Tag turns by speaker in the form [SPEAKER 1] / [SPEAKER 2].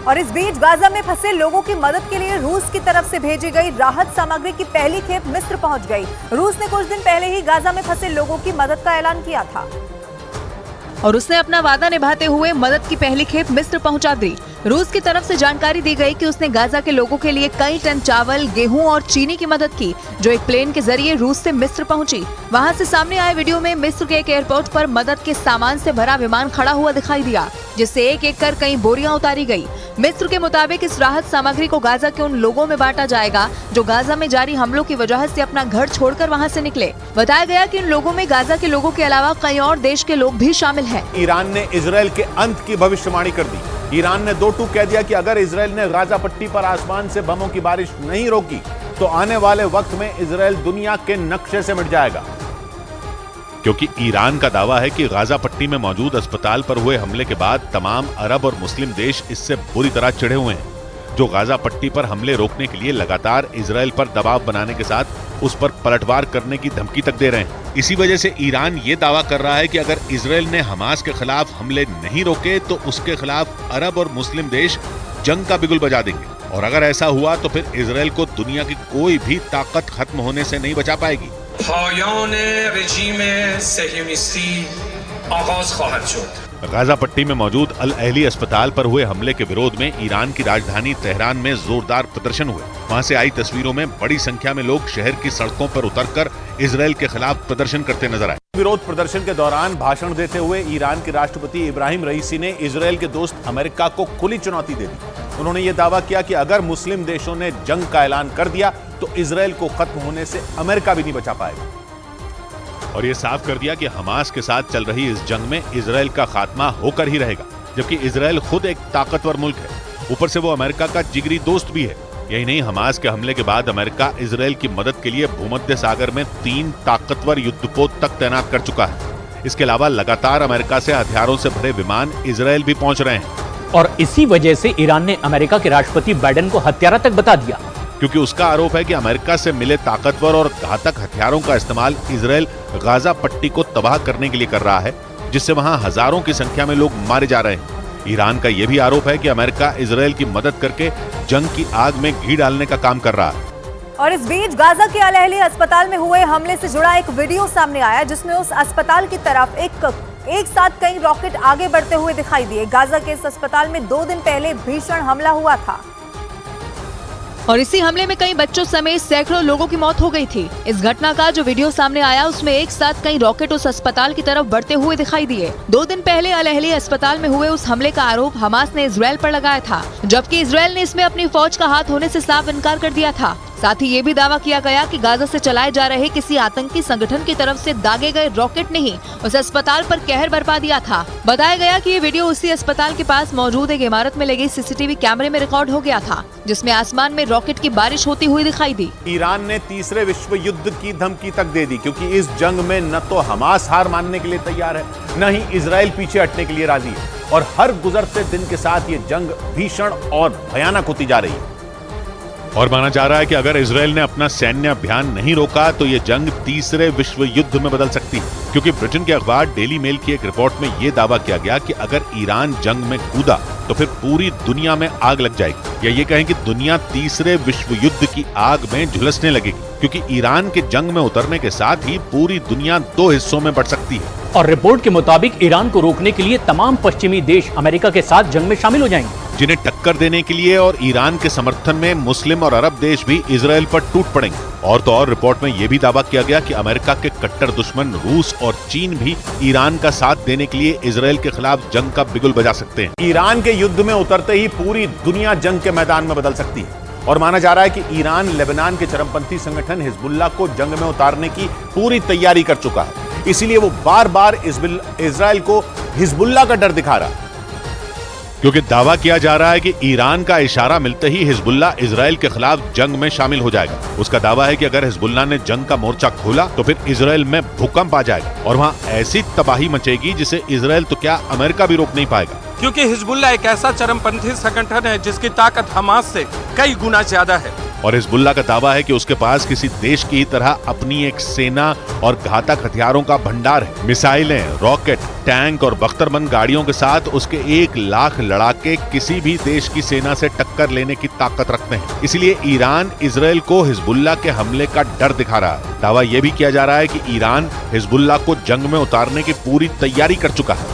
[SPEAKER 1] और इस बीच गाजा में फंसे लोगों की मदद के लिए रूस की तरफ से भेजी गई राहत सामग्री की पहली खेप मिस्र पहुंच गई। रूस ने कुछ दिन पहले ही गाजा में फंसे लोगों की मदद का ऐलान किया था
[SPEAKER 2] और उसने अपना वादा निभाते हुए मदद की पहली खेप मिस्र पहुंचा दी। रूस की तरफ से जानकारी दी गई कि उसने गाजा के लोगों के लिए कई टन चावल, गेहूं और चीनी की मदद की, जो एक प्लेन के जरिए रूस से मिस्र पहुंची। वहां से सामने आए वीडियो में मिस्र के एक एयरपोर्ट पर मदद के सामान से भरा विमान खड़ा हुआ दिखाई दिया, जिससे एक एक कर कई बोरियां उतारी गई। मिस्र के मुताबिक इस राहत सामग्री को गाजा के उन लोगों में बांटा जाएगा जो गाजा में जारी हमलों की वजह से अपना घर छोड़कर वहां से निकले। बताया गया कि इन लोगों में गाजा के लोगों के अलावा कई और देश के लोग भी शामिल हैं।
[SPEAKER 3] ईरान ने इजरायल के अंत की भविष्यवाणी कर दी। ईरान ने दो टूक कह दिया कि अगर इजरायल ने गाजा पट्टी पर आसमान से बमों की बारिश नहीं रोकी तो आने वाले वक्त में इजरायल दुनिया के नक्शे से मिट जाएगा।
[SPEAKER 4] क्योंकि ईरान का दावा है कि गाजा पट्टी में मौजूद अस्पताल पर हुए हमले के बाद तमाम अरब और मुस्लिम देश इससे बुरी तरह चिढ़े हुए हैं, जो गाजा पट्टी पर हमले रोकने के लिए लगातार इजरायल पर दबाव बनाने के साथ उस पर पलटवार करने की धमकी तक दे रहे हैं। इसी वजह से ईरान ये दावा कर रहा है कि अगर इजरायल ने हमास के खिलाफ हमले नहीं रोके तो उसके खिलाफ अरब और मुस्लिम देश जंग का बिगुल बजा देंगे, और अगर ऐसा हुआ तो फिर इजरायल को दुनिया की कोई भी ताकत खत्म होने से नहीं बचा पाएगी।
[SPEAKER 5] पायान रजीम सहियोनिस्ती आगाज ख्वाहिद शुद।
[SPEAKER 4] गाजा पट्टी में मौजूद अल अहली अस्पताल पर हुए हमले के विरोध में ईरान की राजधानी तेहरान में जोरदार प्रदर्शन हुए। वहां से आई तस्वीरों में बड़ी संख्या में लोग शहर की सड़कों पर उतरकर इजरायल के खिलाफ प्रदर्शन करते नजर आए।
[SPEAKER 3] विरोध प्रदर्शन के दौरान भाषण देते हुए ईरान के राष्ट्रपति इब्राहिम रईसी ने इजरायल के दोस्त अमेरिका को खुली चुनौती दे दी। उन्होंने ये दावा किया कि अगर मुस्लिम देशों ने जंग का ऐलान कर दिया तो इजरायल को खत्म होने से अमेरिका भी नहीं बचा पाएगा,
[SPEAKER 4] और ये साफ कर दिया कि हमास के साथ चल रही इस जंग में इजरायल का खात्मा होकर ही रहेगा, जबकि इजरायल खुद एक ताकतवर मुल्क है, ऊपर से वो अमेरिका का जिगरी दोस्त भी है। यही नहीं, हमास के हमले के बाद अमेरिका इजरायल की मदद के लिए भूमध्य सागर में 3 ताकतवर युद्धपोत तक तैनात कर चुका है। इसके अलावा लगातार अमेरिका से हथियारों से भरे विमान इजरायल भी पहुंच रहे हैं,
[SPEAKER 6] और इसी वजह से ईरान ने अमेरिका के राष्ट्रपति बाइडेन को हत्यारा तक बता दिया,
[SPEAKER 4] क्योंकि उसका आरोप है कि अमेरिका से मिले ताकतवर और घातक हथियारों का इस्तेमाल इजरायल गाजा पट्टी को तबाह करने के लिए कर रहा है, जिससे वहां हजारों की संख्या में लोग मारे जा रहे हैं। ईरान का यह भी आरोप है कि अमेरिका इजरायल की मदद करके जंग की आग में घी डालने का काम कर रहा है।
[SPEAKER 1] और इस बीच गाजा के अल अहली अस्पताल में हुए हमले से जुड़ा एक वीडियो सामने आया, जिसमें उस अस्पताल की तरफ एक साथ कई रॉकेट आगे बढ़ते हुए दिखाई दिए। गाजा के इस अस्पताल में 2 दिन पहले भीषण हमला हुआ था
[SPEAKER 2] और इसी हमले में कई बच्चों समेत सैकड़ों लोगों की मौत हो गई थी। इस घटना का जो वीडियो सामने आया उसमें एक साथ कई रॉकेट उस अस्पताल की तरफ बढ़ते हुए दिखाई दिए। 2 दिन पहले अल अहली अस्पताल में हुए उस हमले का आरोप हमास ने इजरायल पर लगाया था, जबकि इजरायल ने इसमें अपनी फौज का हाथ होने से साफ इनकार कर दिया था। साथ ही ये भी दावा किया गया कि गाजा से चलाए जा रहे किसी आतंकी संगठन की तरफ से दागे गए रॉकेट ने ही उस अस्पताल पर कहर बरपा दिया था। बताया गया कि ये वीडियो उसी अस्पताल के पास मौजूद एक इमारत में लगे सीसीटीवी कैमरे में रिकॉर्ड हो गया था, जिसमें आसमान में रॉकेट की बारिश होती हुई दिखाई दी।
[SPEAKER 3] ईरान ने तीसरे विश्व युद्ध की धमकी तक दे दी, क्योंकि इस जंग में न तो हमास हार मानने के लिए तैयार है, न ही इजरायल पीछे हटने के लिए राजी है, और हर गुजरते दिन के साथ ये जंग भीषण और भयानक होती जा रही है।
[SPEAKER 4] और माना जा रहा है कि अगर इजरायल ने अपना सैन्य अभियान नहीं रोका तो ये जंग तीसरे विश्व युद्ध में बदल सकती है, क्योंकि ब्रिटेन के अखबार डेली मेल की एक रिपोर्ट में ये दावा किया गया कि अगर ईरान जंग में कूदा तो फिर पूरी दुनिया में आग लग जाएगी, या ये कहें कि दुनिया तीसरे विश्व युद्ध की आग में झुलसने लगेगी, क्योंकि ईरान के जंग में उतरने के साथ ही पूरी दुनिया 2 हिस्सों में बंट सकती है।
[SPEAKER 6] और रिपोर्ट के मुताबिक ईरान को रोकने के लिए तमाम पश्चिमी देश अमेरिका के साथ जंग में शामिल हो जाएंगे,
[SPEAKER 4] जिन्हें टक्कर देने के लिए और ईरान के समर्थन में मुस्लिम और अरब देश भी इजरायल पर टूट पड़ेंगे। और तो और रिपोर्ट में यह भी दावा किया गया कि अमेरिका के कट्टर दुश्मन रूस और चीन भी ईरान का साथ देने के लिए इजरायल के खिलाफ जंग का बिगुल बजा सकते हैं।
[SPEAKER 3] ईरान के युद्ध में उतरते ही पूरी दुनिया जंग के मैदान में बदल सकती है, और माना जा रहा है कि ईरान लेबनान के चरमपंथी संगठन हिजबुल्लाह को जंग में उतारने की पूरी तैयारी कर चुका है। इसीलिए वो बार बार इजरायल को हिजबुल्लाह का डर दिखा रहा है,
[SPEAKER 4] क्योंकि दावा किया जा रहा है कि ईरान का इशारा मिलते ही हिजबुल्लाह इजरायल के खिलाफ जंग में शामिल हो जाएगा। उसका दावा है कि अगर हिजबुल्लाह ने जंग का मोर्चा खोला तो फिर इजरायल में भूकंप आ जाएगा और वहां ऐसी तबाही मचेगी जिसे इजरायल तो क्या अमेरिका भी रोक नहीं पाएगा।
[SPEAKER 7] क्योंकि हिजबुल्लाह एक ऐसा चरमपंथी संगठन है जिसकी ताकत हमास से कई गुना ज्यादा है।
[SPEAKER 4] और हिजबुल्लाह का दावा है कि उसके पास किसी देश की ही तरह अपनी एक सेना और घातक हथियारों का भंडार है। मिसाइलें, रॉकेट, टैंक और बख्तरबंद गाड़ियों के साथ उसके 1 लाख लड़ाके किसी भी देश की सेना से टक्कर लेने की ताकत रखते हैं। इसलिए ईरान इजराइल को हिजबुल्लाह के हमले का डर दिखा रहा है। दावा यह भी किया जा रहा है कि ईरान हिजबुल्लाह को जंग में उतारने की पूरी तैयारी कर चुका है।